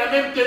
même tenu.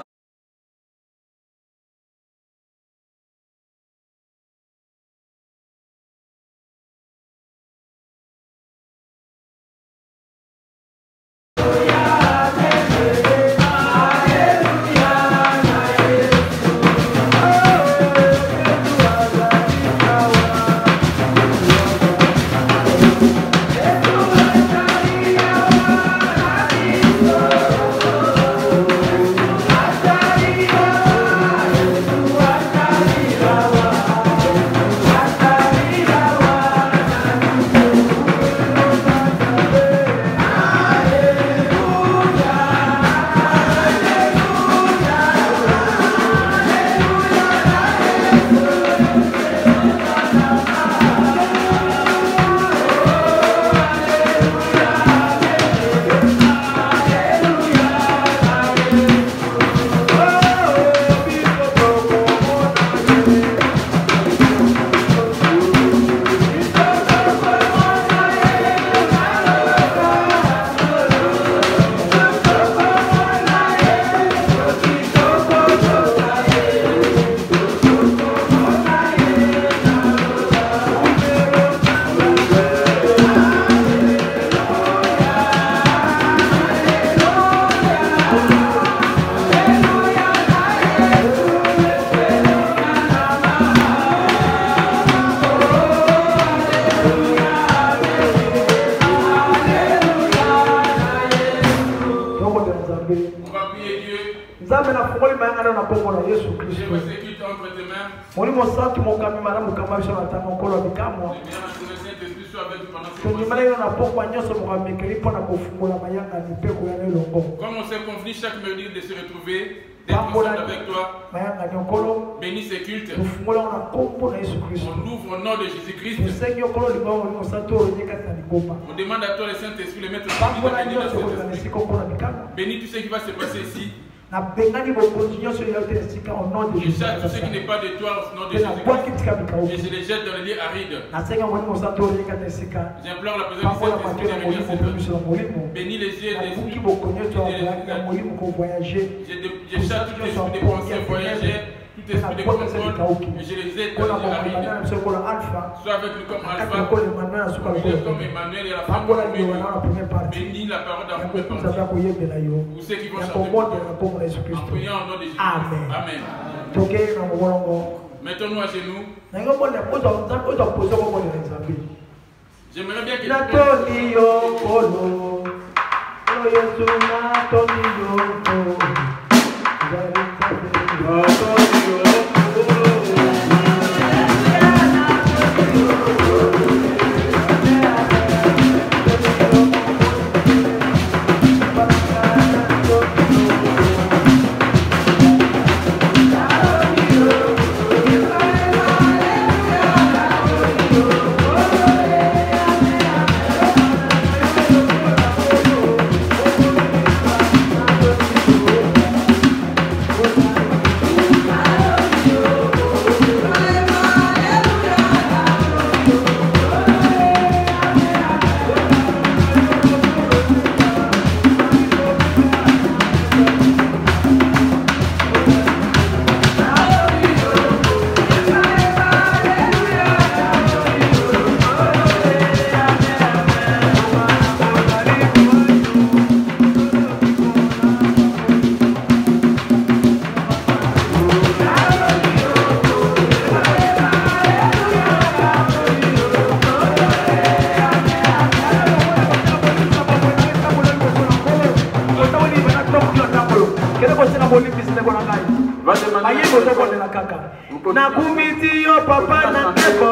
Comme on s'est convenu chaque mercredi de se retrouver, d'être ensemble avec toi, bénis ces cultes. On ouvre au nom de Jésus-Christ. On demande à toi le Saint-Esprit, le Maître de bénir le Saint-Esprit. Bénis tout ce qui va se passer ici. Je chasse tout ce qui n'est pas de toi au nom de Jésus-Christ. Et je les jette dans les lieux arides. J'implore la présence du Saint-Esprit de venir sur nous. Bénis les yeux des esprits. Je chasse tout esprit de pensée voyagère, tout esprit de contrôle, et je les aide dans les lieux arides. Sois avec nous comme Alpha, comme Emmanuel et la femme de l'Omega. Bénis la parole dans la première partie. Pour ceux qui vont chanter en priant au nom de Jésus. Amen. Mettons-nous à genoux. J'aimerais bien que na kumiti yo papa na tebo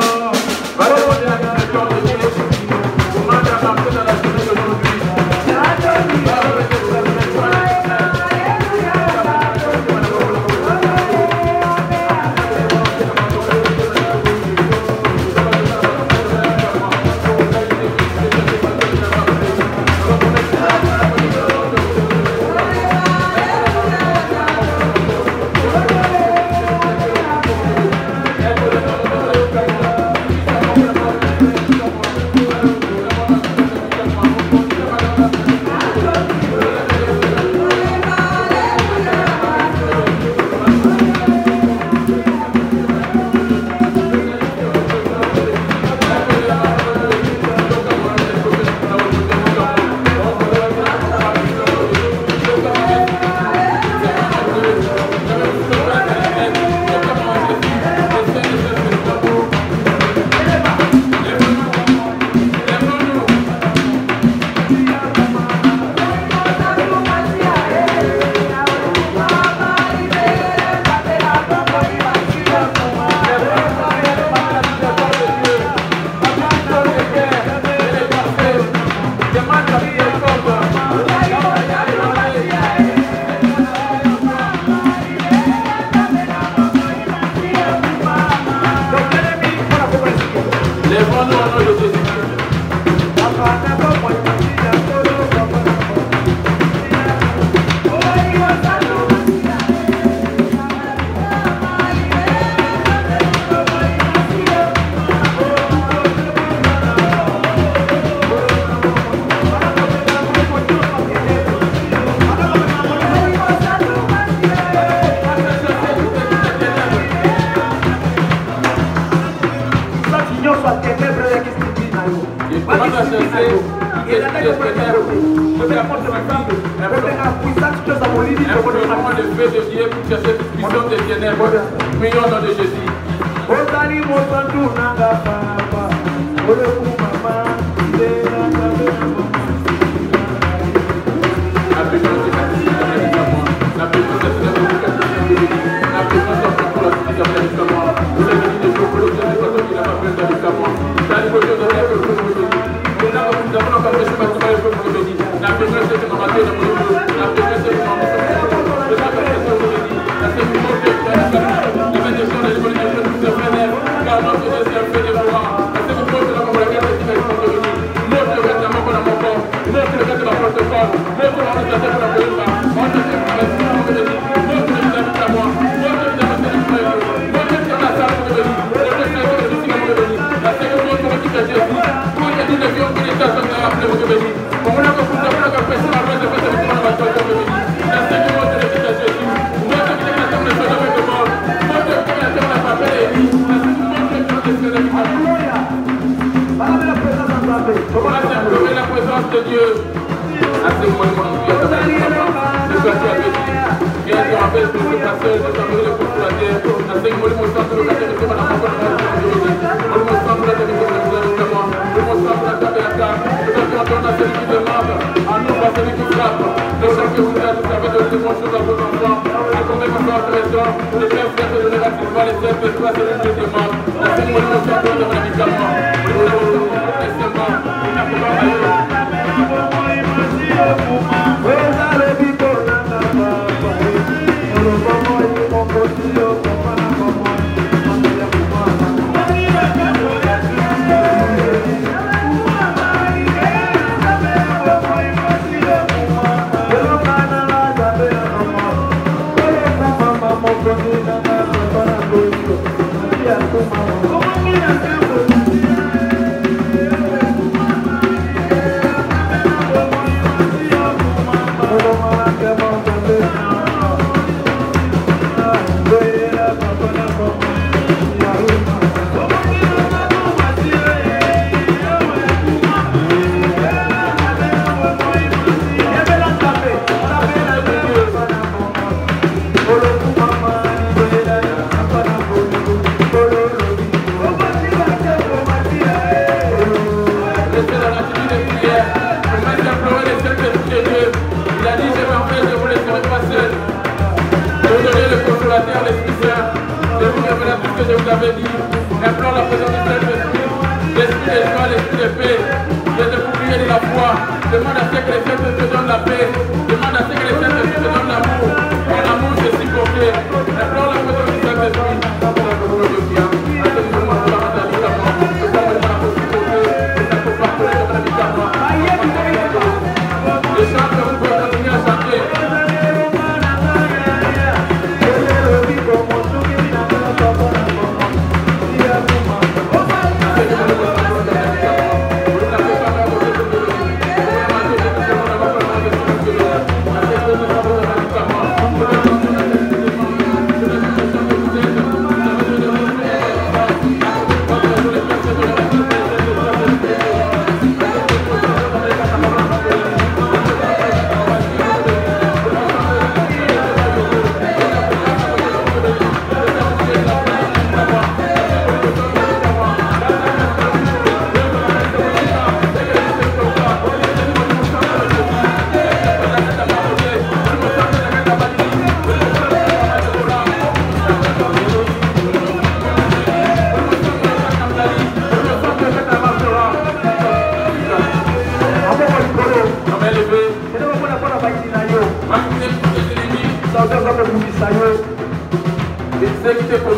Imployons le feu de Dieu pour que cette puissance des ténèbres. Prions au nom de Jésus.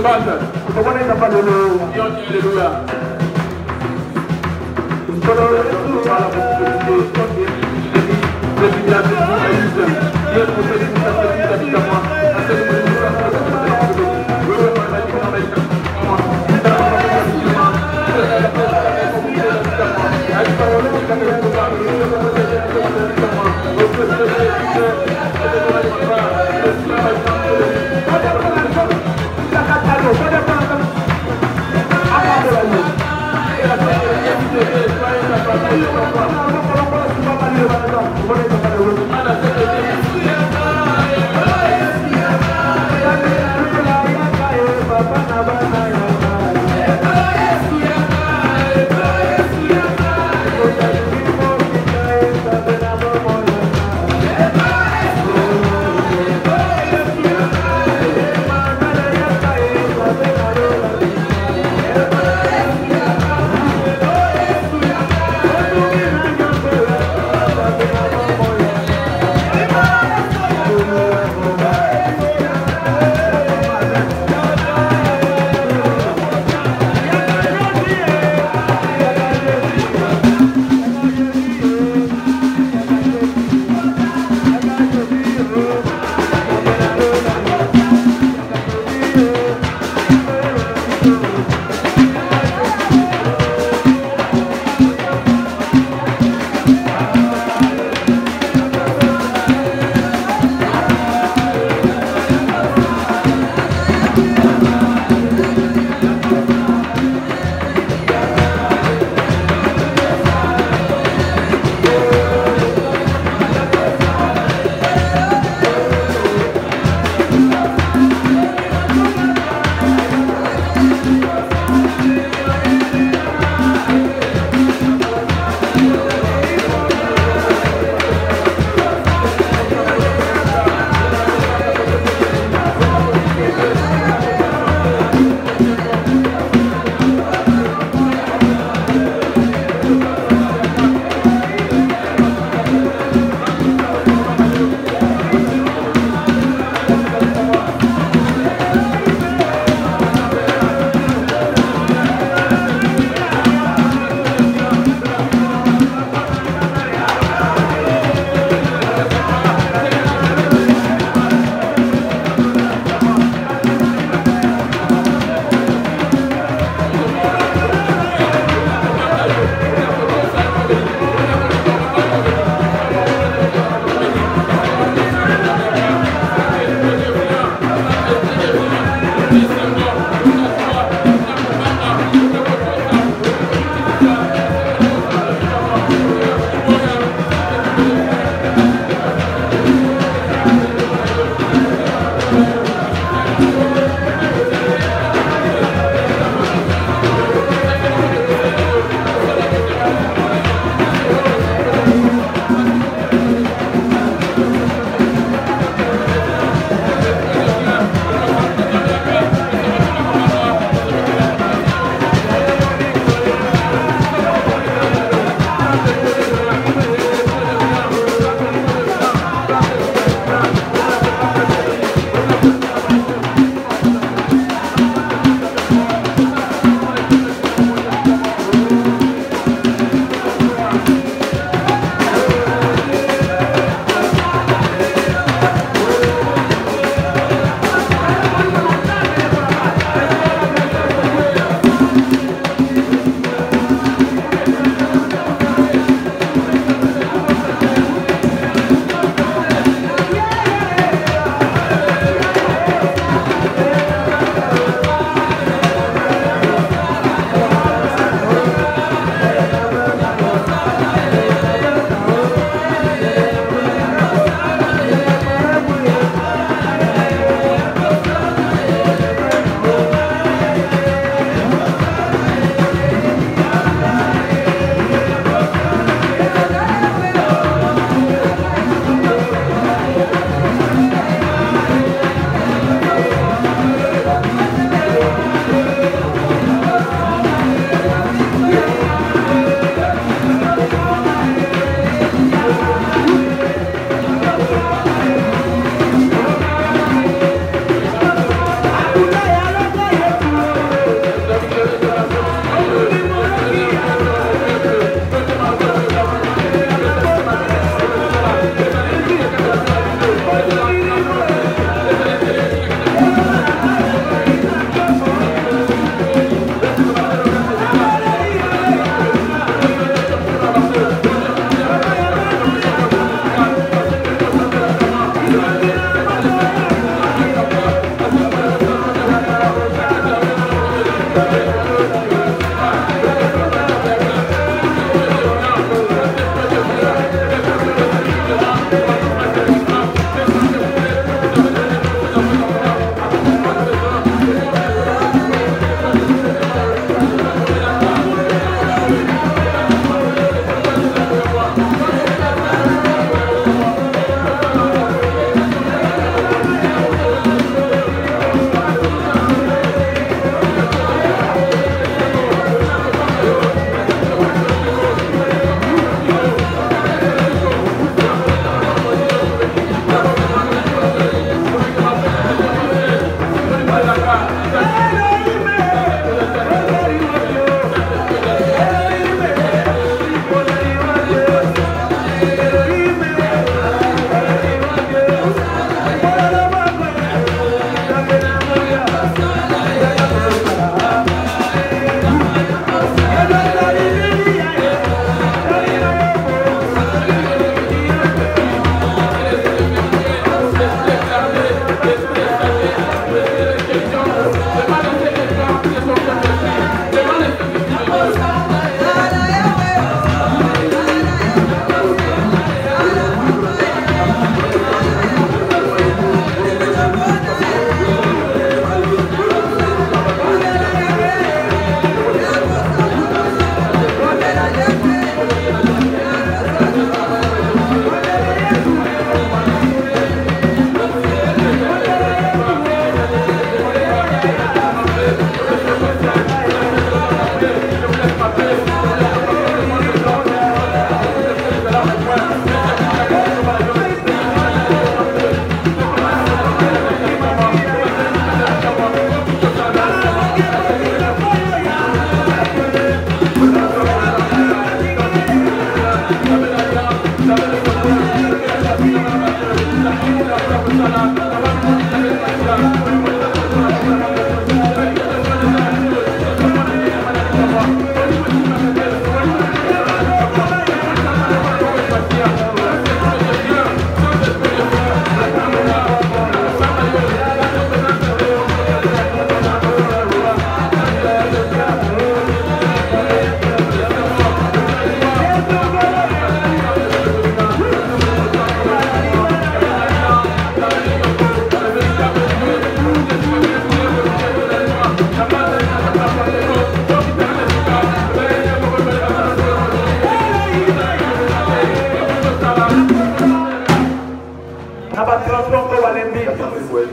Gracias.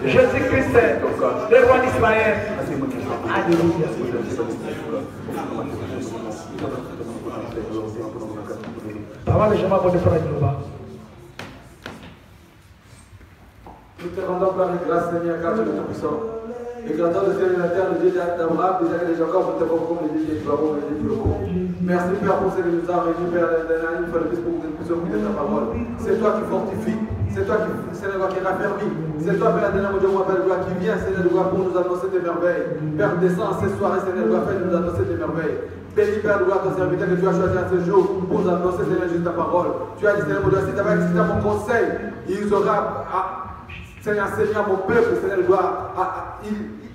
Jésus-Christ, le roi d'Israël. Alléluia. Nous te rendons par la grâce, Seigneur, car tu es tout-puissant. Et gardons le ciel et la terre, le Dieu d'Abraham, d'Isaac et de Jacob, nous te comme le Dieu d'Abraham et le Dieu de Merci, Père, pour ce que nous avons réunis, Père, une fois de plus pour que nous puissions écouter ta parole. C'est toi qui fortifie, c'est toi qui, Seigneur, qui raffermit. C'est toi, Père, dernier Dieu, mon Père, qui vient, Seigneur, pour nous annoncer tes merveilles. Père, descends ces soirées, Seigneur, afin de nous annoncer tes merveilles. Bénis, Père, gloire ton serviteur que tu as choisi à ce jour pour nous annoncer, Seigneur, juste ta parole. Tu as dit, Seigneur, mon Dieu, si tu avais existé à mon conseil, il sera Seigneur, Seigneur, mon peuple, Seigneur,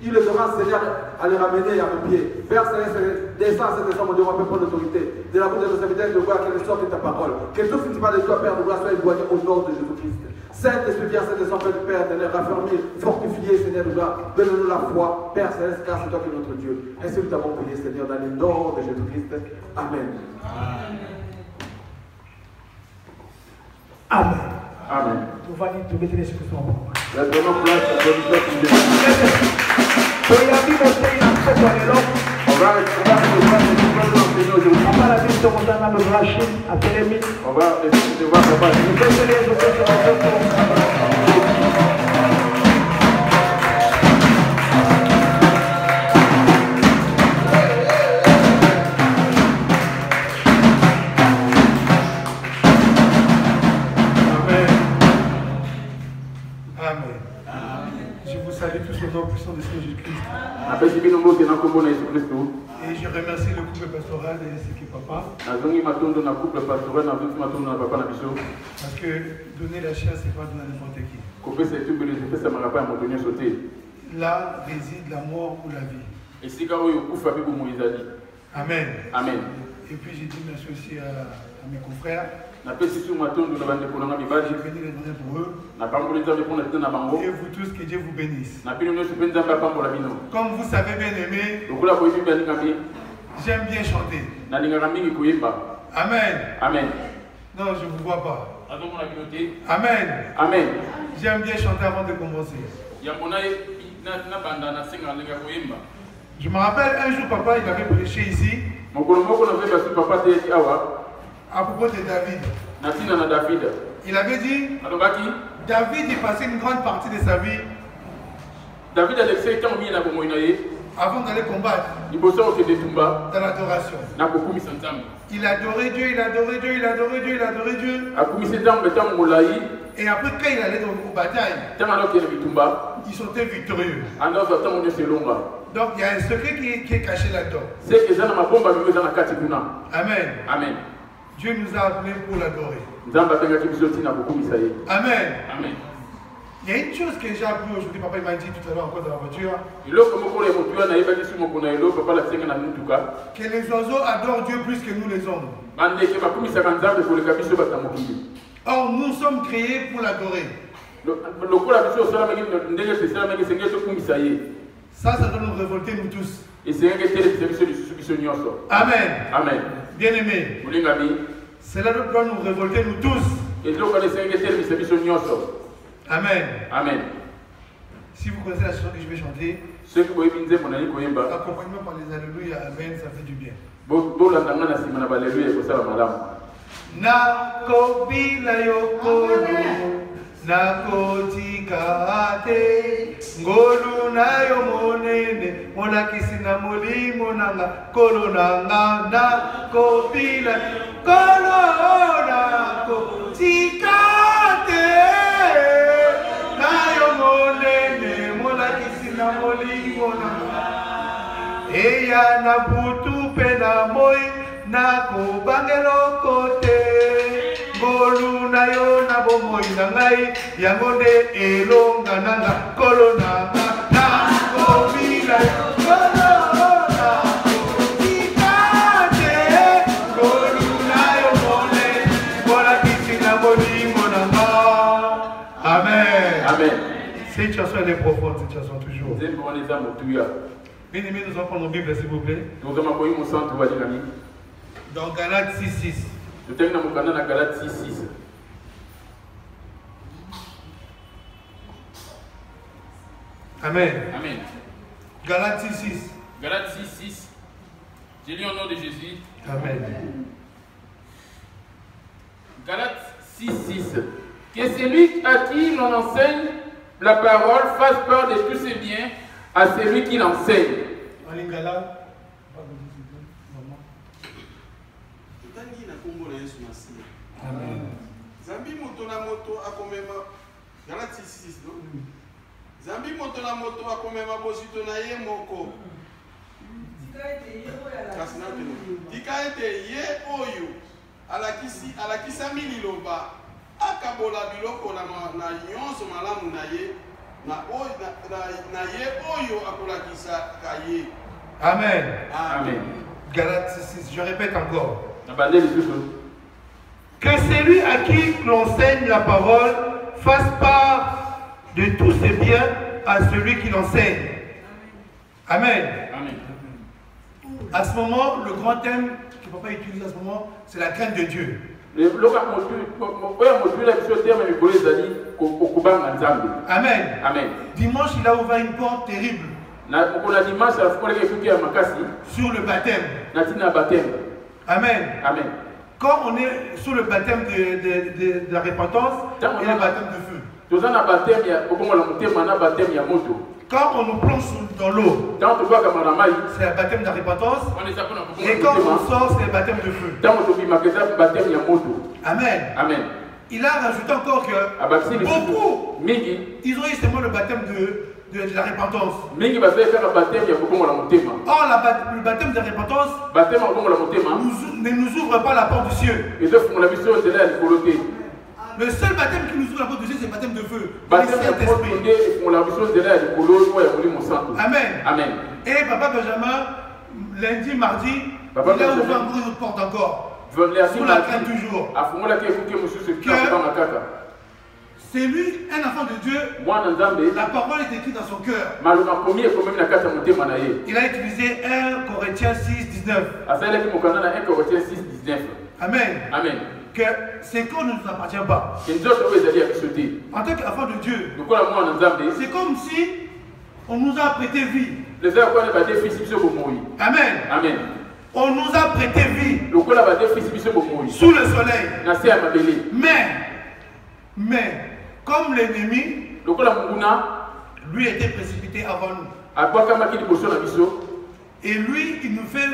il les aura, Seigneur, à les ramener à mes pieds. Père, Seigneur, descends cette mon Dieu, mon peuple, pour l'autorité. De la bouche de nos serviteurs, de voir quelle sorte est ta parole. Que tout ce qui parle de toi, Père, de gloire soit éloigné au nom de Jésus-Christ. Saint-Esprit, Père, Saint-Esprit, Père, Seigneur, raffermir, fortifier, Seigneur, de gloire. Donne-nous la foi, Père, Seigneur, car c'est toi qui es notre Dieu. Ainsi nous t'avons prié, Seigneur, dans le nom de Jésus-Christ. Amen. Amen. Amen. Nous allons te mettre les choses en place. La donnons place à ton Dieu qui est. On va essayer de voir papa. Puissant de Jésus-Christ. Et je remercie le couple pastoral et ce qui est papa. Parce que donner la chair, c'est pas donner n'importe qui. Là réside la mort ou la vie. Amen. Amen. Et puis j'ai dit merci aussi à mes confrères. J'ai béni les journées pour eux. Et vous tous, que Dieu vous bénisse. Comme vous savez bien aimer, j'aime bien chanter. Amen. Amen. Non, je ne vous vois pas. Amen. Amen. J'aime bien chanter avant de commencer. Je me rappelle un jour, papa, il avait prêché ici. À propos de David. Il avait dit, David est passé une grande partie de sa vie avant d'aller combattre dans l'adoration. Il adorait Dieu, il adorait Dieu, il adorait Dieu, il adorait Dieu. Et après, quand il allait aux batailles, ils sont victorieux. Donc il y a un secret qui est caché là-dedans. Amen. Amen. Dieu nous a appelés pour l'adorer. Amen. Amen. Il y a une chose que j'ai appris aujourd'hui, papa il m'a dit tout à l'heure encore dans la voiture. Que les oiseaux adorent Dieu plus que nous les hommes. Or nous sommes créés pour l'adorer. Ça doit nous révolter nous tous. Amen. Amen. Bien-aimés, cela doit nous révolter nous tous. Amen. Amen. Si vous connaissez la chanson que je vais chanter, accompagnement par les alléluia, amen, ça fait du bien. Nakobila yokolo, nakotikate, ngolu nayo monene, monakisi na molimo nanga, kolo nanga, nakobila, kolo nakotikate, nayo monene, monakisi na molimo nanga, eya na butu pena moi, nakobangelo kote. Ngolu nayo na bomoi na ngai yango nde elonga nanga kolo nanga nakobila kolo nakotikate ngolu nayo mone molakisi na molimo nanga. Amen. Amen. Cette chanson elle est profonde, cette chanson toujours. Bien-aimés, nous allons prendre nos Bibles s'il vous plaît. Dans Galates 6:6. Amen. Amen. Galates 6. Galates 6. Je lis au nom de Jésus. Amen. Galates 6. Que celui à qui l'on enseigne la parole fasse part de tous ses biens à celui qui l'enseigne. En lingala. Amen. Zambi moto na moto akomema Galates 6 no. Zambi moto na moto akomema bosito na ye moko. Tika ete ye oyo alakisa mililoba akabola biloko na nyonso malamu na ye na ye oyo akolakisa ka ye. Amen. Amen. Galates 6, je répète encore. Que celui à qui l'enseigne la parole fasse part de tous ses biens à celui qui l'enseigne. Amen. Amen. À ce moment, le grand thème que papa utilise à ce moment, c'est la crainte de Dieu. Amen. Amen. Dimanche, il a ouvert une porte terrible sur le baptême. Amen. Amen. Quand on est sous le baptême de la repentance et le baptême de feu. Quand on nous plonge dans l'eau, c'est le baptême de la repentance. Et quand on sort, c'est le baptême de feu. Amen. Amen. Il a rajouté encore que beaucoup, ils ont eu seulement le baptême de la repentance. Or, le baptême de la repentance ne nous ouvre pas la porte du ciel. Le seul baptême qui nous ouvre la porte du ciel, c'est le baptême de feu. Amen. Amen. Et Papa Benjamin, lundi, mardi, il a ouvert une autre porte encore. Sous la crainte toujours. C'est lui, un enfant de Dieu. La parole est écrite dans son cœur. Il a utilisé 1 Corinthiens 6, 19. Amen. Amen. Que ces corps ne nous appartient pas. En tant qu'enfant de Dieu, c'est comme si on nous a prêté vie. Amen. Amen. On nous a prêté vie sous le soleil. Mais comme l'ennemi, lui était précipité avant nous. Et lui, il nous fait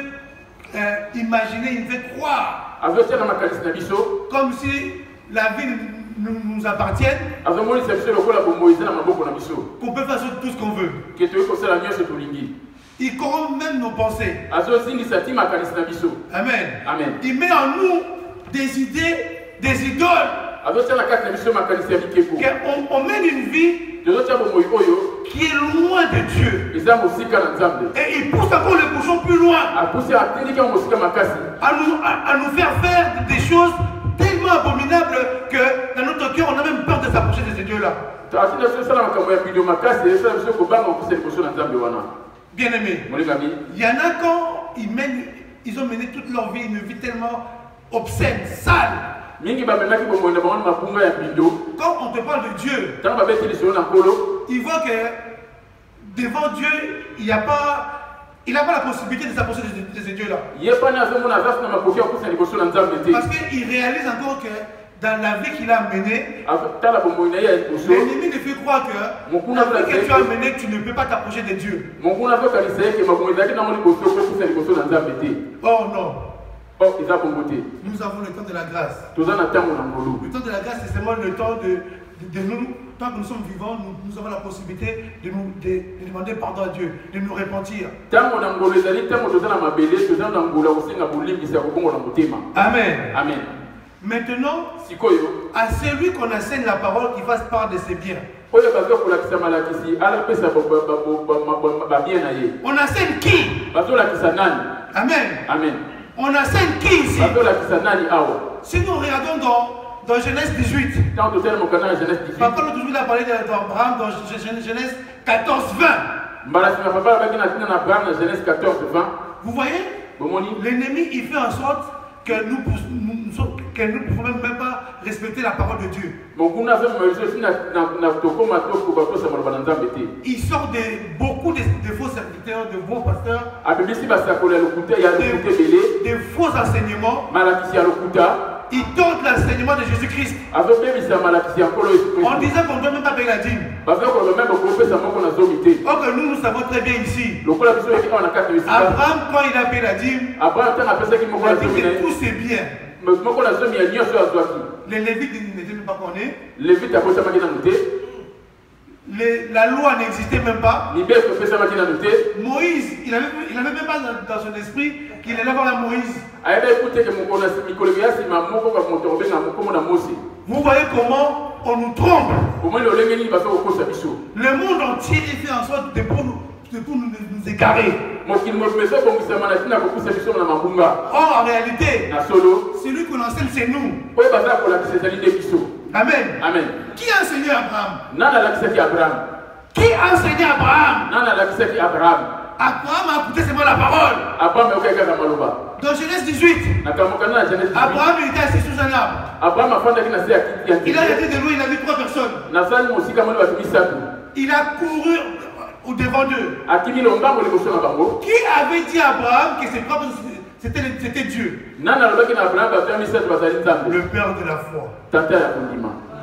imaginer, il nous fait croire comme si la vie nous appartienne, qu'on peut faire tout ce qu'on veut. Il corrompt même nos pensées. Amen. Amen. Il met en nous des idées, des idoles. On mène une vie qui est loin de Dieu. Et il pousse encore le bouchon plus loin. À nous faire des choses tellement abominables que dans notre cœur, on a même peur de s'approcher de ces dieux-là. Bien aimé, il y en a quand ils ont mené toute leur vie une vie tellement obscène, sale. Quand on te parle de Dieu, il voit que devant Dieu, il n'a pas la possibilité de s'approcher de ces dieux-là. Parce qu'il réalise encore que dans la vie qu'il a menée, l'ennemi ne fait croire que la vie que tu as menée, tu ne peux pas t'approcher de Dieu. Oh non. Nous avons le temps de la grâce. Le temps de la grâce, c'est seulement le temps de nous. Tant que nous sommes vivants, nous avons la possibilité de demander pardon à Dieu, de nous repentir. Amen. Amen. Maintenant, à celui qu'on enseigne la parole qui fasse part de ses biens. On enseigne qui? Amen. Amen. On enseigne qui ici? Si nous regardons dans Genèse 18, papa l'autre jour il a parlé d'Abraham dans Genèse 14, 20. Vous voyez? L'ennemi il fait en sorte que nous ne pouvons même pas respecter la parole de Dieu. Il sort de beaucoup de faux serviteurs, de faux pasteurs, de faux enseignements. Il tente l'enseignement de Jésus-Christ en disant qu'on ne doit même pas payer la dîme. Or que nous savons très bien ici. Abraham, quand il a payé la dîme, il a dit que tous ses biens. Les Lévites n'étaient même pas connus. La loi n'existait même pas. Moïse, il n'avait même pas dans son esprit qu'il allait voir Moïse. Vous voyez comment on nous trompe. Le monde entier est fait en sorte de pour nous égarer. Or, en réalité, celui qu'on enseigne, c'est nous. Amen. Amen. Qui a enseigné Abraham? Qui a enseigné Abraham? Abraham a écouté seulement la parole. Dans Genèse 18, Abraham était assis sous un arbre. Il a été de loin, il a vu 3 personnes. Il a couru au devant d'eux. Qui avait dit à Abraham que ses propres c'était Dieu? Le père de la foi.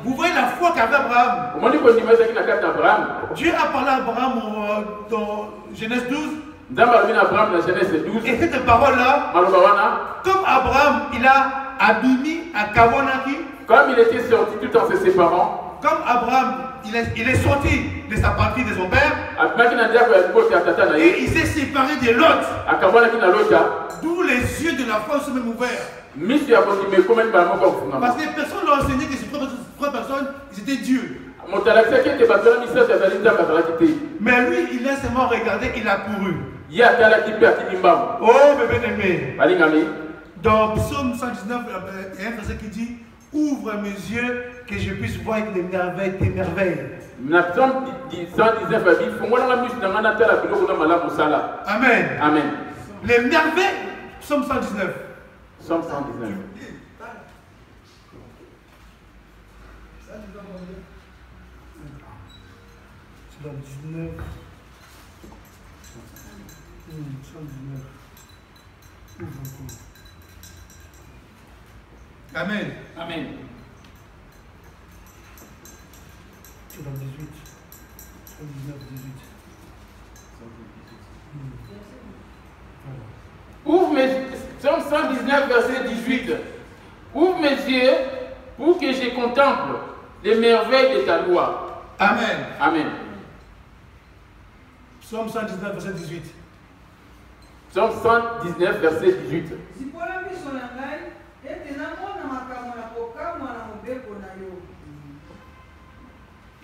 Vous voyez la foi qu'avait Abraham. Dieu a parlé à Abraham dans Genèse 12. Et cette parole-là, comme Abraham, il a abîmé à Kawonaki. Comme il était sorti tout en se séparant. Comme Abraham, il est sorti de sa patrie, de son père. Et il s'est séparé de Lot. D'où les yeux de la foi sont même ouverts. Parce que personne n'a enseigné que ces 3 personnes, c'était Dieu. Mais lui, il a seulement regardé, il a couru. Oh, bébé aimé. Dans Psaume 119, il y a un verset qui dit: ouvre mes yeux que je puisse voir les merveilles, tes merveilles. Amen. Amen. Les merveilles, Psaume 119. Psaume 119. C'est dans 19. 119. Amen. Amen. C'est dans 18. 119, 18. Ouvre mes yeux, Psaume 119, verset 18. Ouvre mes yeux pour que je contemple les merveilles de ta loi. Amen. Amen. Psaume 119, verset 18. Psaume 119, verset 18.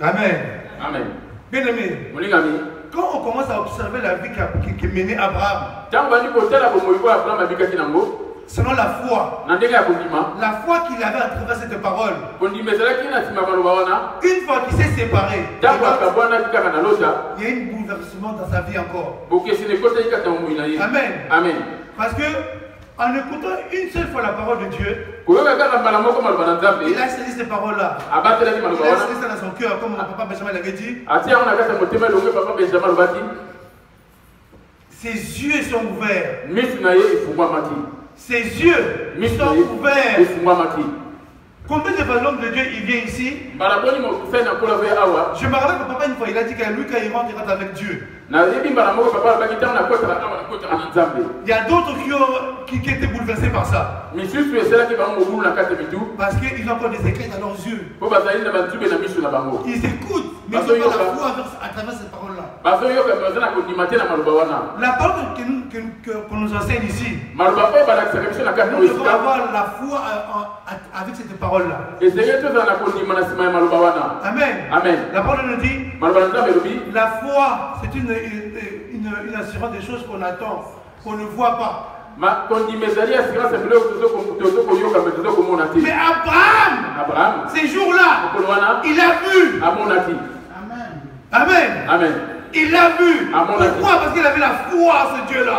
Amen. Amen. Bien aimé. Quand on commence à observer la vie qui menait Abraham, selon la foi qu'il avait à travers cette parole, une fois qu'il s'est séparé, il y a un bouleversement dans sa vie encore. Amen. Amen. Parce que en écoutant une seule fois la parole de Dieu, il a saisi ces paroles-là. Il a saisi ça dans son cœur, comme mon papa Benjamin l'avait dit. Ses yeux sont ouverts. Ses yeux sont ouverts. Combien de l'homme de Dieu il vient ici? Je me rappelle que papa une fois il a dit que lui quand il rentre avec Dieu. Il y a d'autres qui étaient bouleversés par ça. Parce qu'ils ont encore des éclats dans leurs yeux. Ils écoutent, mais ils n'ont pas la foi à travers ces paroles-là. La parole qu'on nous enseigne ici, nous devons avoir la foi avec cette parole-là. Amen. Amen. La parole nous dit, la foi, c'est une assurance des choses qu'on attend, qu'on ne voit pas. Mais Abraham, ces jours-là, il a vu. Amen. Amen. Amen. Il l'a vu. Pourquoi? Parce qu'il avait la foi à ce Dieu-là.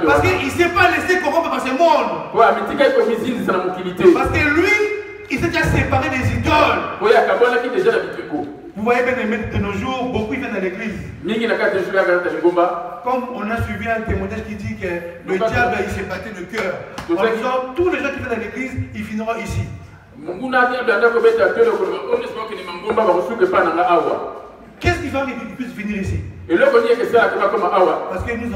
Parce qu'il ne s'est pas laissé corrompre par ce monde. Parce que lui, il s'est déjà séparé des idoles. Vous voyez bien de nos jours, beaucoup viennent à l'église. Comme on a suivi un témoignage qui dit que le diable il s'est battu le cœur. En disant, tous les gens qui viennent à l'église, ils finiront ici. Qu'est-ce qui va qu'ils puissent venir ici? Parce que nous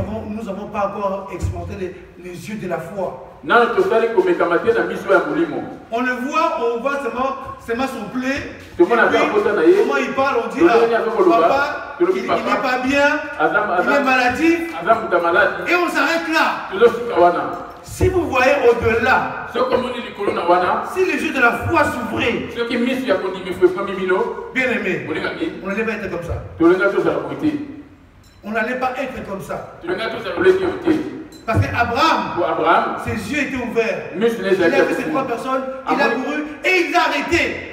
n'avons pas encore expérimenté les yeux de la foi. On le voit, on voit seulement son plaid. Comment il parle, on dit papa, il n'est pas bien, il est maladif. Et on s'arrête là. Si vous voyez au-delà, si les yeux de la foi s'ouvraient, bien aimé, on n'allait pas être comme ça. On n'allait pas être comme ça. Parce qu'Abraham, ses yeux étaient ouverts. Il a vu ces trois personnes, il a couru et il a arrêté.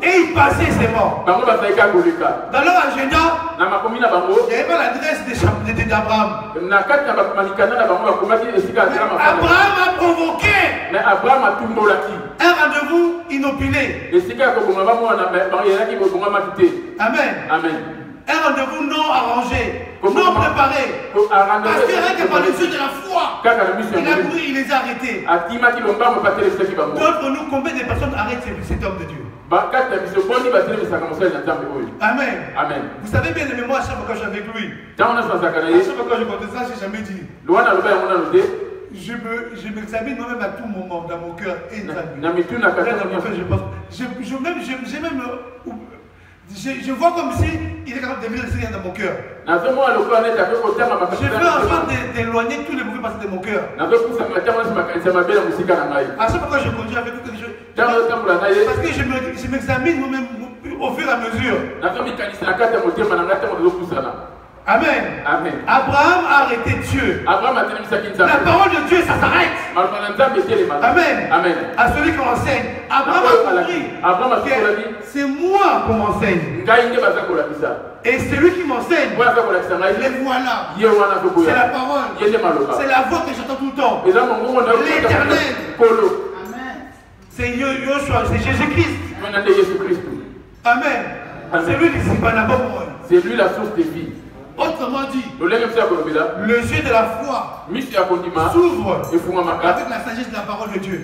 Et il passait ses morts. Dans leur agenda, il n'y avait pas l'adresse d'Abraham. Abraham a provoqué un rendez-vous inopiné. Amen. Un rendez-vous non arrangé, non préparé. Parce que rien que par les yeux de la foi, il a couru, il les a arrêtés. D'autres nous, combien de personnes arrêtent cet homme de Dieu? Amen. Vous savez bien aimé, moi à chaque fois que je suis avec lui, à chaque fois que je compte ça, je n'ai jamais dit. Je m'examine moi-même à tout moment dans mon cœur et dans je vois comme si il est capable de venir ici dans mon cœur. Je fais en sorte d'éloigner tous les mauvais passés de mon cœur. À chaque fois que je conduis avec quelque chose, parce que je m'examine moi-même au fur et à mesure. Amen. Abraham a arrêté Dieu. La parole de Dieu, ça s'arrête. Amen. À celui qui enseigne. Abraham a compris. C'est moi qu'on m'enseigne. Et celui qui m'enseigne, les voilà. C'est la parole. C'est la voix que j'entends tout le temps. L'Éternel. C'est Yoshua, c'est Jésus-Christ. Amen. C'est lui qui s'y bat. C'est lui la source de vie. Autrement dit, les yeux de la foi s'ouvrent avec la sagesse de la parole de Dieu.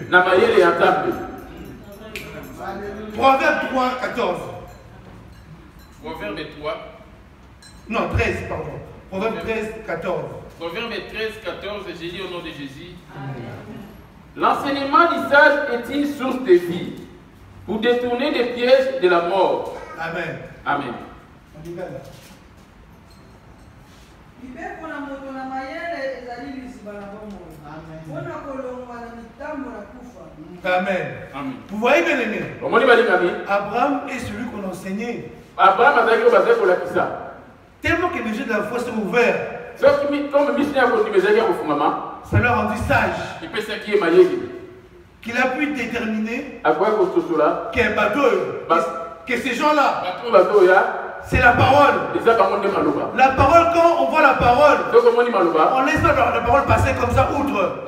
Proverbe 3, 14. Proverbe 3. Non, 13, pardon. Proverbe 13, 14. Proverbe 13, 14, j'ai dit au nom de Jésus. L'enseignement du sage est une source de vie pour détourner des pièges de la mort. Amen. Amen. Amen. Vous voyez bien aimé, Abraham est celui qu'on enseignait. Tellement que les yeux de la foi sont ouverts, ça leur a rendu sage. Qu'il a pu déterminer que ces gens-là, c'est la parole. La parole, quand on voit la parole, on laisse pas la parole passer comme ça outre.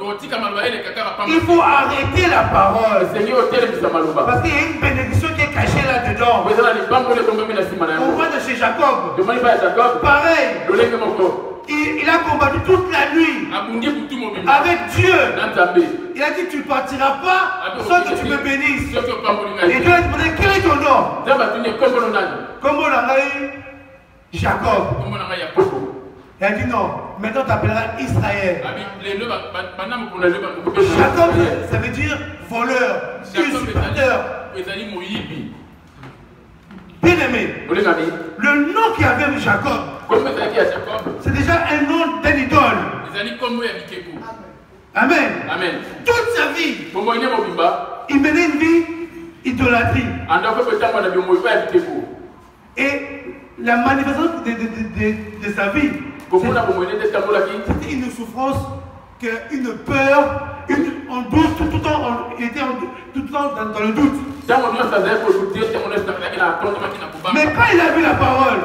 Il faut arrêter la parole. Parce qu'il y a une bénédiction qui est cachée là-dedans. On voit de chez Jacob. Pareil. Il a combattu toute la nuit avec Dieu. Il a dit tu ne partiras pas sans que tu me bénisses. Et Dieu a demandé quel est ton nom? Comment on a eu Jacob? Il a dit non, maintenant tu t'appelleras Israël. Jacob, ça veut dire voleur, usurpateur. Bien aimé, le nom qu'il avait avec Jacob, c'est déjà un nom d'un idole. Amen. Toute sa vie, il menait une vie idolâtrie. Et la manifestation de sa vie, c'était une souffrance qu'une peur, on doute, tout le temps, il était tout le temps dans le doute. Mais quand il a vu la parole,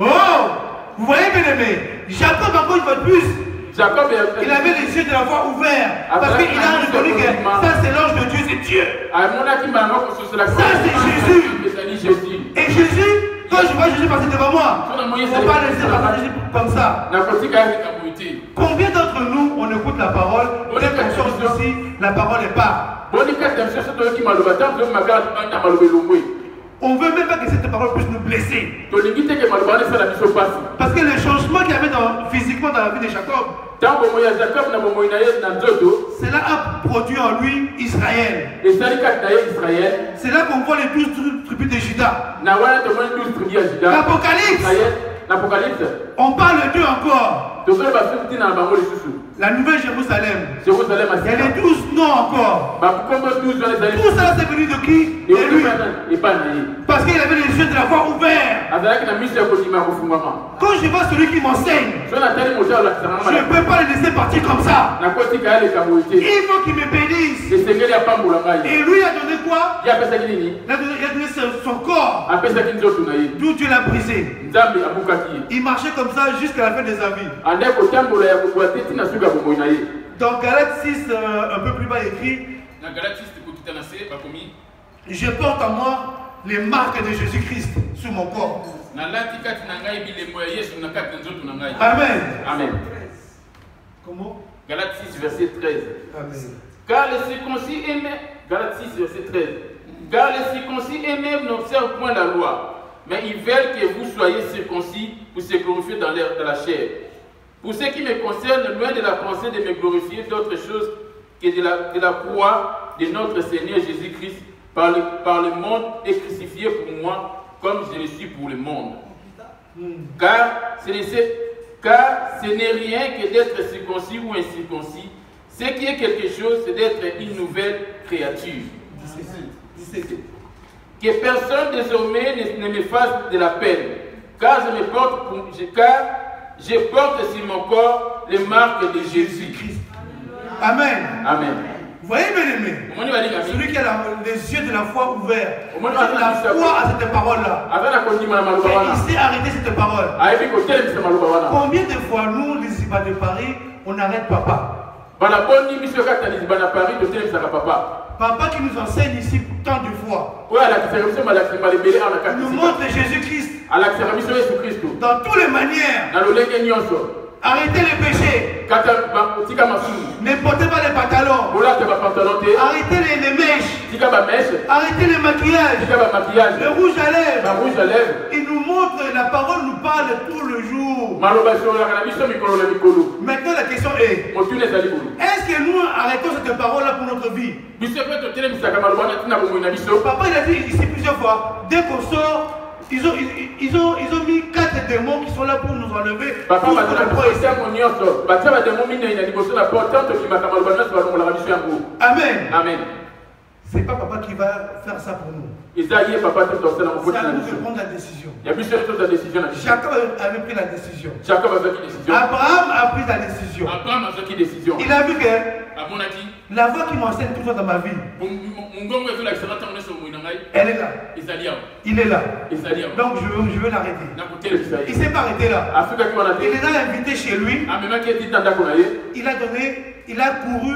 oh, vous voyez bien aimé, Jacob encore une fois de plus, il avait les yeux de la foi ouverts, parce qu'il a reconnu que ça c'est l'ange de Dieu, c'est Dieu. Ça c'est Jésus. Et Jésus, quand je vois Jésus passer devant moi, on ne va pas laisser passer Jésus comme ça. Combien d'entre nous, on écoute la parole, on est conscient aussi, la parole est part. On ne veut même pas que cette parole puisse nous blesser. Parce que le changement qu'il y avait physiquement dans la vie de Jacob, cela a produit en lui Israël. C'est là qu'on voit les 12 tribus de Juda. L'Apocalypse, on parle d'eux encore. La nouvelle Jérusalem. Il y a les 12 noms encore. Tout ça c'est venu de qui? De lui. Parce qu'il avait les yeux de la foi ouverts. Quand je vois celui qui m'enseigne, je ne peux pas le laisser partir comme ça. Il faut qu'il me bénisse. Et lui a donné quoi? Il a donné son corps. D'où Dieu l'a brisé. Il marchait comme ça jusqu'à la fin de sa vie. Dans Galates 6, un peu plus bas écrit, je porte en moi les marques de Jésus-Christ sur mon corps. Amen. Amen. Comment? Galates 6, verset 13. Amen. Car les circoncis aimés, Galates 6, verset 13. Car les circoncis aimés n'observent point la loi, mais ils veulent que vous soyez circoncis pour se glorifier dans la chair. Pour ce qui me concerne, loin de la pensée de me glorifier d'autre chose que de la croix de notre Seigneur Jésus-Christ par le monde est crucifié pour moi comme je le suis pour le monde. Car ce n'est rien que d'être circoncis ou incirconcis. Ce qui est quelque chose, c'est d'être une nouvelle créature. Que personne désormais ne me fasse de la peine, car je porte sur mon corps les marques de Jésus-Christ. Amen. Amen. Vous voyez, bien aimé, celui qui a les yeux de la foi ouverts, la foi à cette parole-là, et il sait arrêter cette parole. Combien de fois, nous, les Iba de Paris, on arrête papa? Papa qui nous enseigne ici tant de fois. Nous montre Jésus-Christ dans toutes les manières. Arrêtez les péchés. Ne portez pas les pantalons. Arrêtez les mèches. Arrêtez les maquillages. Le rouge à lèvres. Il nous montre, la parole nous parle tout le jour. Maintenant la question est, est-ce que nous arrêtons cette parole-là pour notre vie? Papa il a dit ici plusieurs fois, dès qu'on sort, ils ont mis 4 démons qui sont là pour nous enlever. Amen. Amen. C'est pas papa qui va faire ça pour nous. C'est à nous de prendre la décision. Jacob avait pris la décision. Abraham a pris la décision. Il a vu que la voix qui m'enseigne tout le temps dans ma vie, elle est là. Il est là. Donc je veux l'arrêter. Il ne s'est pas arrêté là. Il les a invités chez lui. Il a couru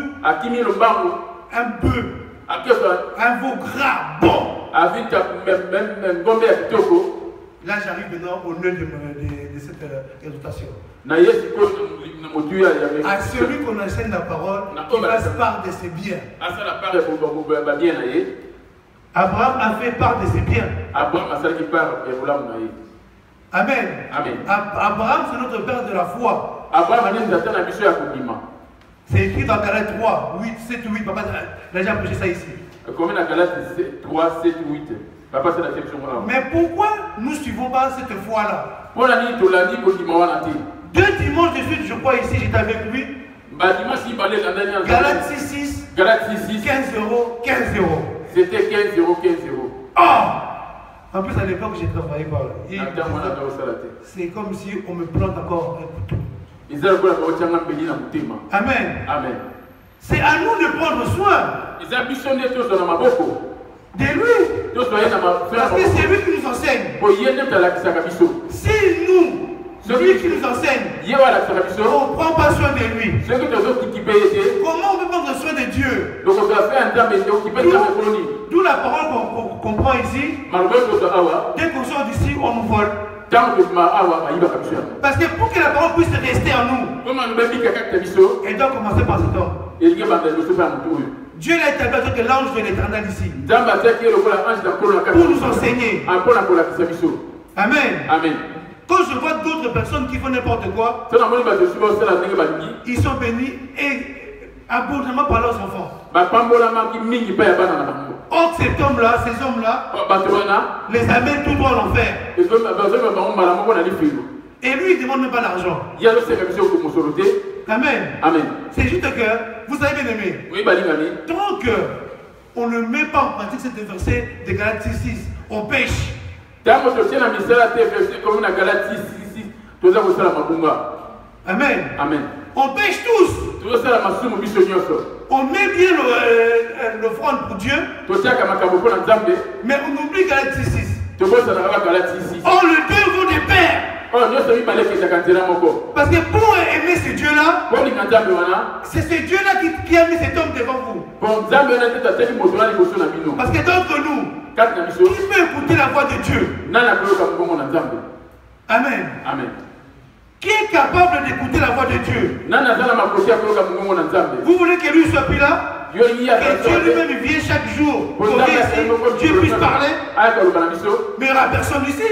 un bœuf. Un veau gras, bon. Là, j'arrive maintenant au nœud de cette exhortation. À celui qu'on enseigne la parole, il fasse part de ses biens. Abraham a fait part de ses biens. Amen. Abraham, c'est notre père de la foi. C'est écrit dans Galates 3, 8, 7, 8. Papa a déjà prêché ça ici. Mais pourquoi nous ne suivons pas cette foi-là? 2 dimanches de suite, je crois ici, j'étais avec lui. Galates 6, 6. 15 euros, 15 euros. C'était 15 euros, 15 euros. Oh! En plus, à l'époque, j'ai travaillé par là. C'est comme si on me plante encore un couteau. Amen. Amen. C'est à nous de prendre soin de lui. Parce que c'est lui qui nous enseigne. Si nous, celui qui nous enseigne, on ne prend pas soin de lui, comment on peut prendre soin de Dieu? D'où la parole qu'on prend ici. Dès qu'on sort d'ici, on nous vole. Parce que pour que la parole puisse rester en nous, elle doit commencer par cet homme. Dieu l'a établi en tant que l'ange de l'Éternel ici. Pour nous enseigner. Amen. Amen. Quand je vois d'autres personnes qui font n'importe quoi, ils sont bénis et abondamment par leurs enfants. Or, cet homme-là, ces hommes-là, les amènent tout droit à l'enfer. Et lui, il ne demande même pas l'argent. Amen. Amen. C'est juste que, vous savez bien aimé, tant qu'on ne met pas en pratique cette verset de Galates 6, on pêche. Amen. Amen. On pêche tous. On met bien l'offrande pour Dieu, mais on oublie Galates 6. Or, le deux vont de pair. Parce que pour aimer ce Dieu-là, c'est ce Dieu-là qui a mis cet homme devant vous. Parce que d'entre nous, qui peut écouter la voix de Dieu? Amen. Amen. Qui est capable d'écouter la voix de Dieu? Vous voulez que lui soit plus là? Que Dieu lui-même vienne chaque jour pour que Dieu puisse parler? Mais il n'y aura personne ici.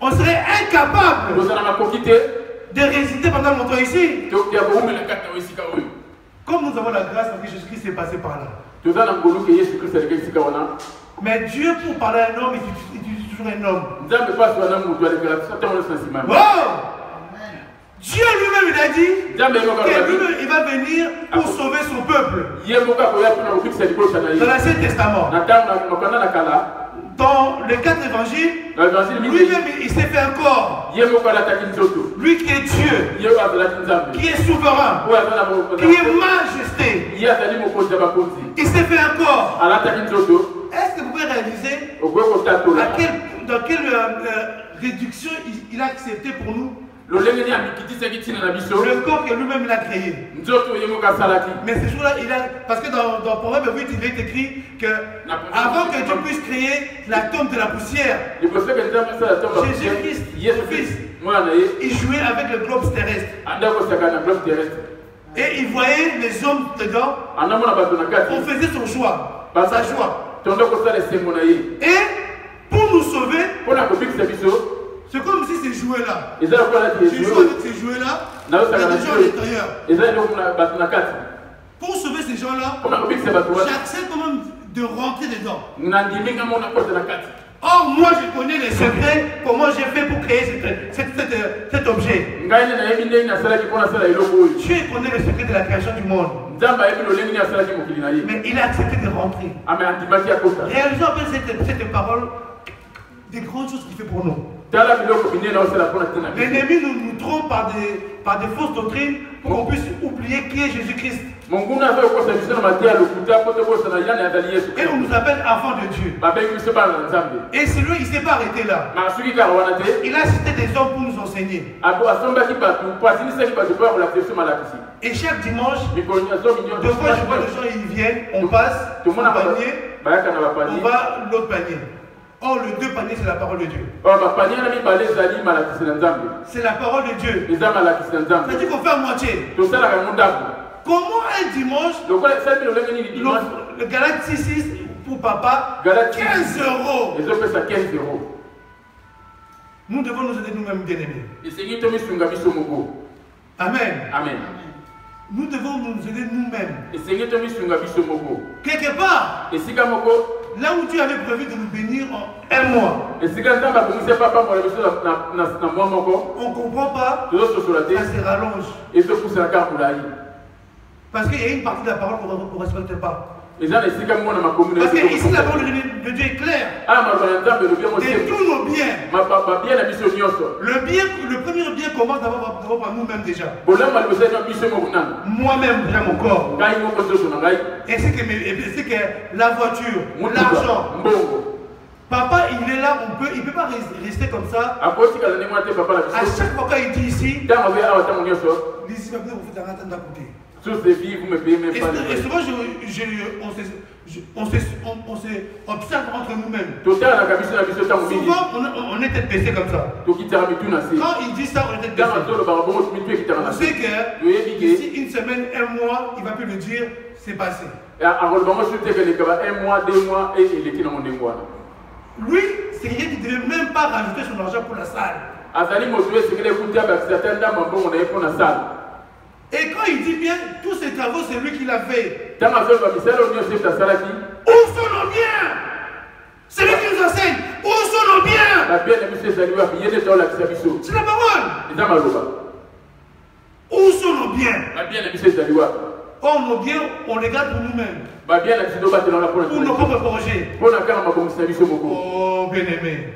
On serait incapable de résister pendant longtemps ici. Comme nous avons la grâce parce que Jésus-Christ est passé par là. Mais Dieu, pour parler à un homme, il utilise toujours un homme. Oh! Dieu lui-même, il a dit qu'il va venir pour sauver son peuple. Dans l'Ancien Testament. Dans les 4 évangiles, lui-même il s'est fait un corps. Lui qui est Dieu, qui est souverain, qui est majesté, il s'est fait un corps. Est-ce que vous pouvez réaliser dans quelle réduction il a accepté pour nous? Le corps que lui-même il a créé. Mais ce jour-là, parce que dans Proverbe 8, il est écrit que avant que Dieu puisse créer l'atome de la poussière, Jésus-Christ, son fils, il jouait avec le globe terrestre. Et il voyait les hommes dedans. On faisait son choix, sa joie. Et pour nous sauver, c'est comme si ces jouets-là, je joue avec ces jouets-là, il y a des gens à l'intérieur. Pour sauver ces gens-là, j'accepte quand même de rentrer dedans. Or, moi je connais les secrets, comment j'ai fait pour créer cet objet. Dieu connaît les secrets de la création du monde. Mais il a accepté de rentrer. Réalisons un peu cette parole, des grandes choses qu'il fait pour nous. L'ennemi nous trompe par des fausses doctrines pour qu'on puisse oublier qui est Jésus-Christ. Et on nous appelle enfants de Dieu. Et celui, il ne s'est pas arrêté là. Il a cité des hommes pour nous enseigner. Et chaque dimanche, deux fois je vois les gens, ils viennent, on passe, on va l'autre panier. Or, le deux paniers, c'est la parole de Dieu. C'est la parole de Dieu. C'est-à-dire qu'on fait à moitié. Comment un dimanche, le Galates 6 pour papa, 15 €. Nous devons nous aider nous-mêmes, bien-aimés. Amen. Amen. Nous devons nous aider nous-mêmes. Quelque part, là où Dieu avait prévu de nous bénir en un mois, on ne comprend pas, ça se rallonge. Parce qu'il y a une partie de la parole qu'on ne respecte pas. Parce que ici la parole de Dieu est claire. De tous nos biens. Le premier bien commence d'abord par nous-mêmes déjà. Moi-même, déjà mon corps. Et c'est que la voiture, l'argent. Papa, il est là, il ne peut pas rester comme ça. À chaque fois qu'il dit ici, les immeubles vous faites un à côté. Et souvent, on s'observe entre nous-mêmes. Souvent, on est tête baissée comme ça. Quand il dit ça, on est tête baissée. On sait que d'ici une semaine, un mois, il ne va plus le dire, c'est passé. Lui, c'est quelqu'un qui ne devait même pas rajouter son argent pour la salle. Et quand il dit bien, tous ces travaux, c'est lui qui l'a fait. Où sont nos biens? C'est lui qui nous enseigne. Où sont nos biens? C'est la parole. Où sont nos biens? Or, nos biens, on les garde pour nous-mêmes. Pour nos propres projets. Oh, bien-aimé.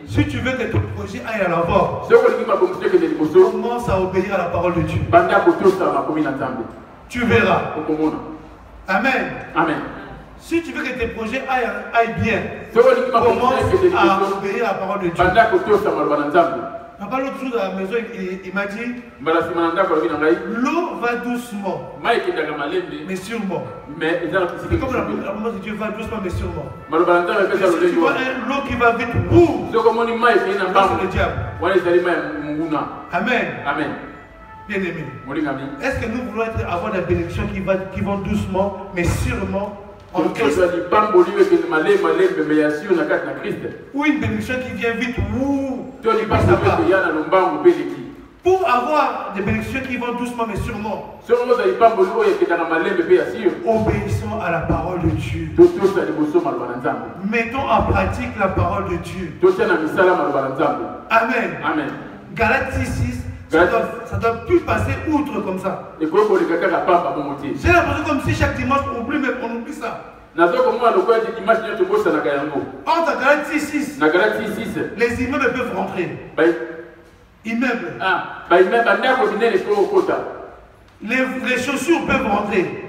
Si tu veux que ton projet aille à l'avant, commence à obéir à la parole de Dieu. Tu verras. Amen. Amen. Si tu veux que tes projets aillent bien, commence à obéir à la parole de Dieu. Papa, l'autre jour à la maison, il m'a dit l'eau va doucement, mais sûrement. Comme la maman de Dieu va doucement, mais sûrement. Si tu vois l'eau qui va vite, c'est le diable. Amen. Amen. Bien-aimé, est-ce que nous voulons avoir des bénédictions qui vont doucement, mais sûrement en Christ? Ou une bénédiction qui vient vite, pour avoir des bénédictions qui vont doucement mais sûrement, obéissons à la parole de Dieu. Mettons en pratique la parole de Dieu. Amen. Amen. Galates 6. Ça ne doit plus passer outre comme ça. J'ai l'impression comme si chaque dimanche on oublie ça. Entre Galates 6, les immeubles peuvent rentrer. Immeubles. Les chaussures peuvent rentrer.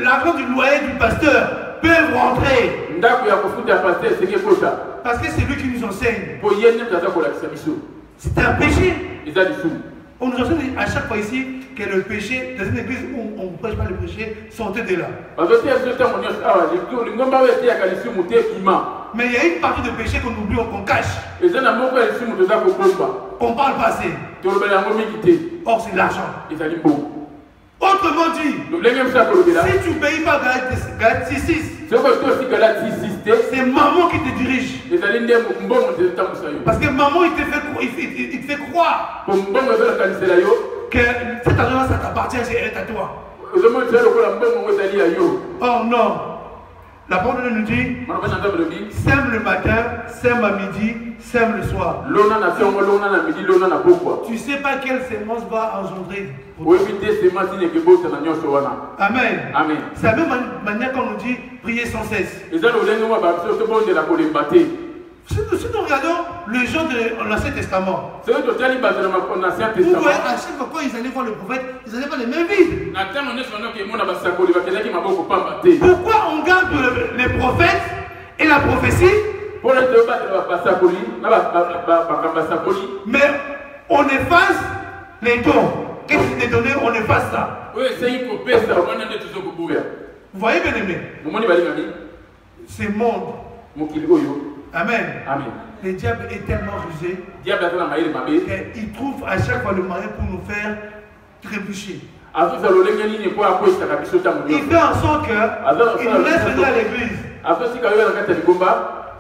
L'argent du loyer du pasteur peut rentrer. Parce que c'est lui qui nous enseigne. C'est un péché. On nous enseigne à chaque fois ici que le péché, dans une église où on ne prêche pas le péché, sortez de là. Mais il y a une partie de péché qu'on oublie, qu'on cache. On parle pas assez. Or, c'est l'argent. Autrement dit, si tu ne payes pas Galates 6, c'est maman qui te dirige. Parce que maman, il te fait croire que cet argent, ça t'appartient, c'est à toi. Oh non. La parole nous dit, sème le matin, sème à midi, sème le soir. Tu ne sais pas quelle sémence va engendrer. Amen. Amen. C'est la même manière qu'on nous dit prier sans cesse. Si nous regardons les gens de l'Ancien Testament, vous voyez, à chaque fois quand ils allaient voir le prophète, ils n'allaient pas les mains vides. Pourquoi on garde les prophètes et la prophétie, mais on efface les dons? Qu'est-ce qui est donné? On efface ça. Vous voyez, bien aimé, c'est monde. Amen. Amen. Le diable est tellement rusé qu'il trouve à chaque fois le moyen pour nous faire trébucher. Il fait en sorte qu'il nous laisse venir à l'église.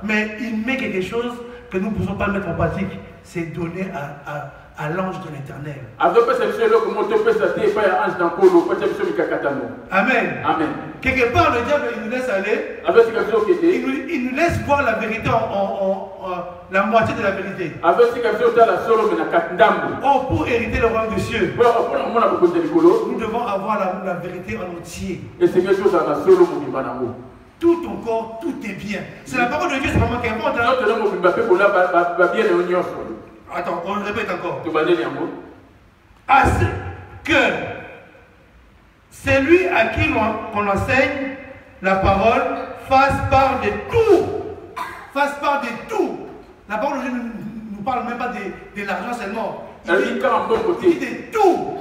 Mais il met quelque chose que nous ne pouvons pas mettre en pratique. C'est donner à l'ange de l'Éternel. Amen. Amen. Quelque part, le diable, il nous laisse aller. Il nous laisse voir la vérité la moitié de la vérité. Oh, pour hériter le royaume des cieux, nous devons avoir la vérité en entier. Tout ton corps, tout est bien. C'est la parole de Dieu, c'est vraiment qui importe. Attends, on le répète encore. À ce que c'est lui à qui on enseigne la parole fasse part de tout. Fasse part de tout. La parole de Dieu ne nous parle même pas de l'argent seulement. Il dit de tout.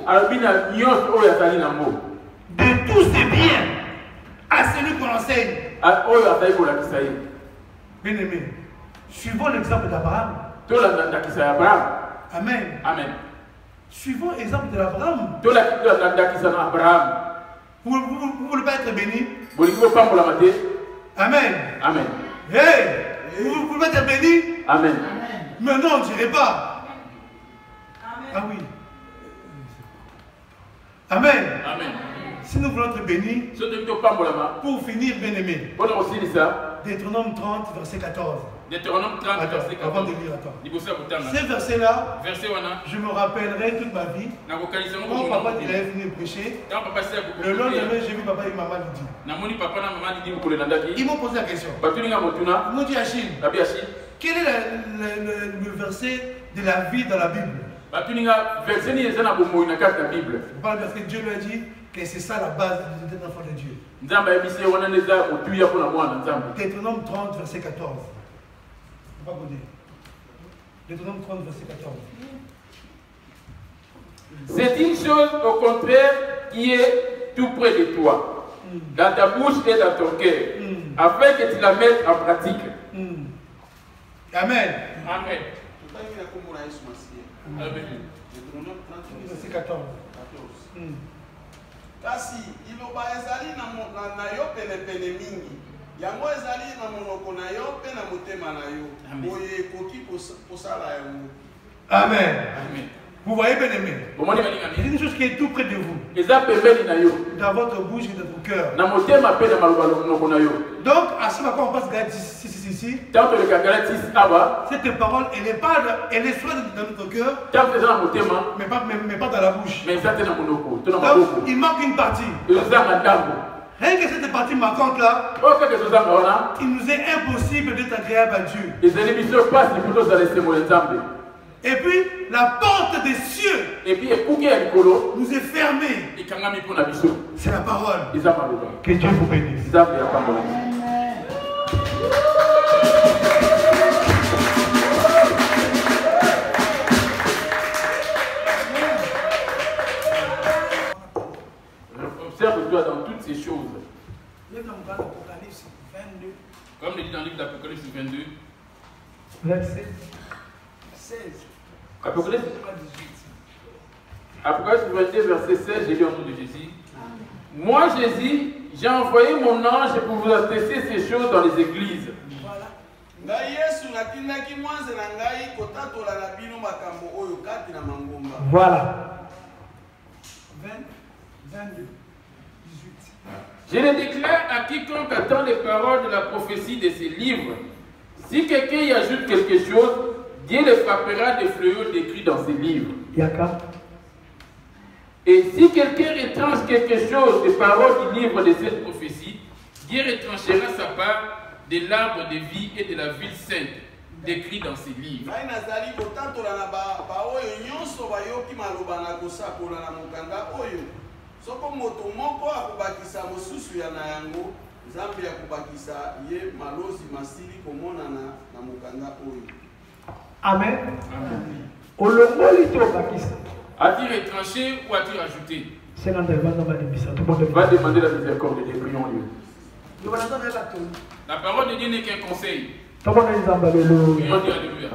De tout c'est bien. À celui qu'on enseigne. Bien aimé, suivons l'exemple d'Abraham. Amen. Amen. Suivons l'exemple de l'Abraham. Vous ne voulez pas être béni? Amen. Amen. Hey, vous ne voulez pas être béni? Amen. Mais non, on ne dirait pas. Amen. Ah oui. Amen. Amen. Si nous voulons être bénis, pour finir, bien aimé, Deutéronome 30, verset 14. Deutéronome 30, verset 14. Avant de lire, attends. Ces versets-là, je me rappellerai toute ma vie. Quand papa il avait fini de prêcher, le lendemain, j'ai vu papa et maman lui dire. Ils m'ont posé la question. Ils m'ont dit, Achille, quel est le verset de la vie dans la Bible? Je parle parce que Dieu lui a dit que c'est ça la base d'un enfant de Dieu. Deutéronome 30, verset 14. Pas goûter. Deutéronome 30, verset 14. C'est une chose au contraire qui est tout près de toi, dans ta bouche et dans ton cœur, afin que tu la mettes en pratique. Amen. Amen. Verset 14. Kasi iloba ezali na yo pene mingi. Yango ezali na monoko na yo pe na motema na yo. Boye ekoki posala yango. Amen. Amen. Vous voyez, bien aimé, c'est une chose qui est tout près de vous, dans votre bouche et dans votre cœur. Donc, à ce moment-là, on passe Galatie ici. Cette parole, elle est soit dans notre cœur, mais pas dans la bouche. Donc, il manque une partie. Rien que cette partie manquante là, il nous est impossible d'être agréable à Dieu. Et puis, la porte des cieux nous est fermée. C'est la parole. Que Dieu vous bénisse. Observe-toi dans toutes ces choses. Comme il dit dans le livre d'Apocalypse 22, verset 16. Apocalypse 22, verset 16, j'ai lu au nom de Jésus. Moi, Jésus, j'ai envoyé mon ange pour vous attester ces choses dans les églises. Voilà. 22, 18. Je le déclare à quiconque attend les paroles de la prophétie de ces livres. Si quelqu'un y ajoute quelque chose, Dieu le frappera des fléaux décrits dans ces livres. Et si quelqu'un retranche quelque chose des paroles du livre de cette prophétie, Dieu retranchera sa part de l'arbre de vie et de la ville sainte décrit dans ces livres. Amen. A-t-il retranché ou a-t-il rajouté? Va demander la miséricorde de Dieu, prions-lui. La parole de Dieu n'est qu'un conseil. Prions Dieu, alléluia.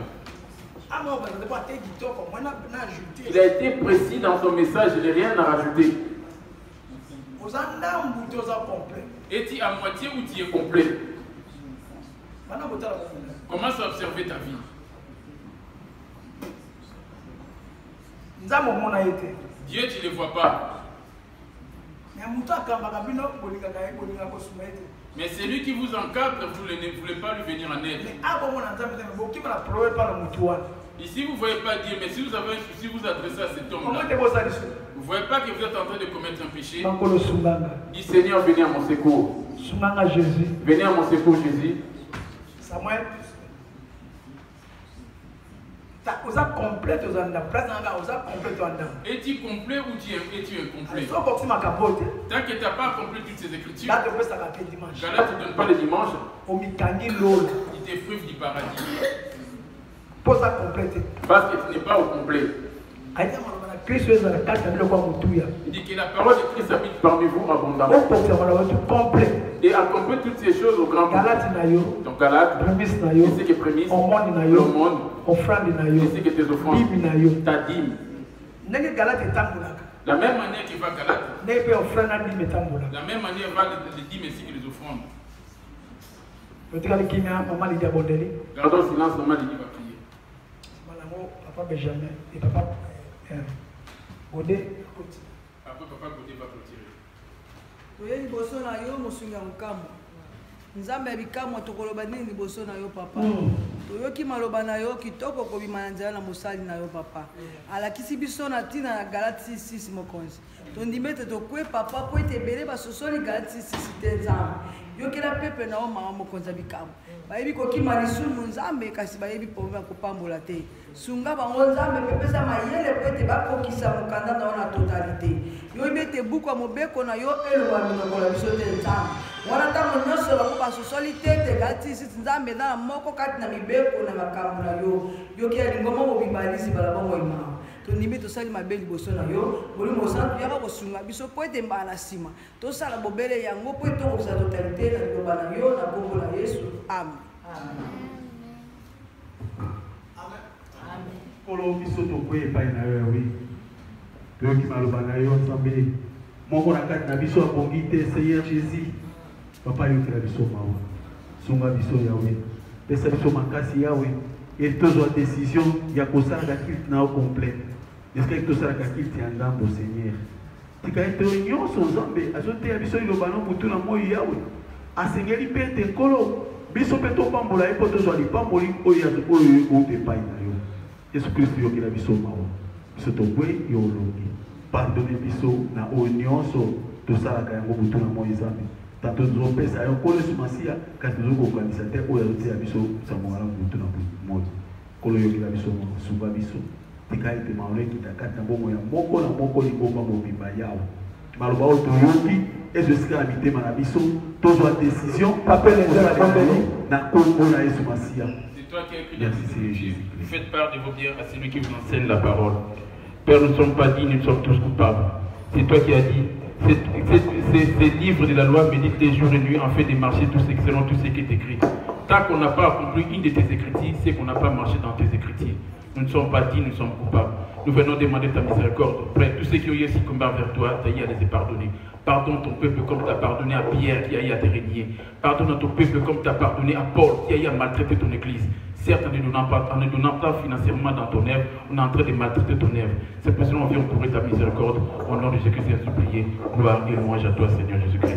Il a été précis dans son message, il n'y a rien à rajouter. Es-tu à moitié ou tu es complet? Commence à observer ta vie. Dieu, tu ne le vois pas. Mais c'est lui qui vous encadre, vous ne voulez pas lui venir en aide. Ici, vous ne voyez pas Dieu, mais si vous avez un souci, vous adressez à cet homme-là. Vous ne voyez pas que vous êtes en train de commettre un péché. Dis Seigneur, venez à mon secours. Venez à mon secours, Jésus. Samuel. Es-tu complet ou es-tu incomplet? Tant que tu n'as pas accompli toutes ces écritures, Gala ne te donne pas le dimanche. Il te prive du paradis. Parce que tu n'es pas au complet. Il dit que la parole de Christ habite parmi vous abondamment. Et accomplit toutes ces choses au grand nombre. Donc Galate, c'est que prémisse, le monde, c'est que tes offrandes, ta dîme. La même manière qu'il va Galate, la même manière va les dîmes ainsi que les offrandes. Gardons silence, maman Lydie va prier. Papa Benjamin et papa Godé. Après papa Godé va clôturer. Oui, liboso na yo mosunga mkambo. Nzambe bikamwa tokoloba nini liboso na yo papa. Toyoki maloba na yo kitoko kobima na nzela na mosali na yo papa. Alakisi biso na tina na Galate 6 mokonzi. Tondimete tokwe papa po ete ebele basosoli Galate 6 te nzambe. Yokela pepe na o mama mokonza bikamwa. Bayebi kokima lisumu nzambe kasi bayebi pombe kopambola te. Sunga bango nzambe pepesa mayele po ete bakokisa mokanda na ona totalité. Yoyebi ete buku mobeko na yo elwa minongola biso te nzambe. Wana ntango nyonso bango basosoli te ete Galate 6 nzambe na moko kati na mibeko na makambo na yo. Yokela lingoma mobibalisi bala bango imama. Tondimi tosali mabe liboso na yo molimo santu yaka kosunga biso po ete mbala na nsima tosala bobele yango po ete okozala totalité na liloba na yo na kombo na Yesu. Amen. Kolo biso tokoye epai na yo yawe toyoki maloba na yo nzambe moko na kati na biso abongi te Seigneur Jésus papa yokela biso mawa sunga biso yawe pesa biso makasi yawe et tozwa décision ya kosalaka kilte na yo complet eske tosalaka kilte ya ndambo Seigneur tika ete nyonso nzambe azoteya biso liloba na motu na moi yawe asengeli mpe ete nkolo biso mpe topambola ye mpo tozwa lipamboli oyo outa epai na yo Yesu Kristo yokela biso mawa biso tobwe yo olongi pardone biso na oyo nyonso tosalaka yango motu na moi nzambe tanto tozopesa yo nkolo Yesu Masiya kasi tozokokanisa te oyo azoteya biso samongala motu na moi kolo yokela biso sunga biso tika ete maolo ekita kati na bongo ya moko na moko libomba mobimba yawe maloba oyo toyoki ezo esika na mitema na biso tozwa décision na kombo na Yesu Masiya. C'est toi qui as écrit dans Jésus. Faites part de vos biens à celui qui vous enseigne la parole. Père, nous ne sommes pas dignes, nous sommes tous coupables. C'est toi qui as dit ces livres de la loi méditent les jours et nuits en fait de marcher tout selon tout ce qui est écrit. Tant qu'on n'a pas accompli une de tes écritures, c'est qu'on n'a pas marché dans tes écritures. Nous ne sommes pas dignes, nous sommes coupables. Nous venons demander ta miséricorde. Près tous ceux qui ont eu ainsi combat vers toi, tu as eu à les pardonner. Pardonne ton peuple comme tu as pardonné à Pierre qui a eu à te régner. Pardonne ton peuple comme tu as pardonné à Paul qui a eu à maltraiter ton église. Certes, en ne donnant pas financièrement dans ton œuvre, on est en train de maltraiter ton œuvre. C'est pour cela qu'on vient pour ta miséricorde. Au nom de Jésus-Christ, à supplier. Gloire et louange à toi, Seigneur Jésus-Christ.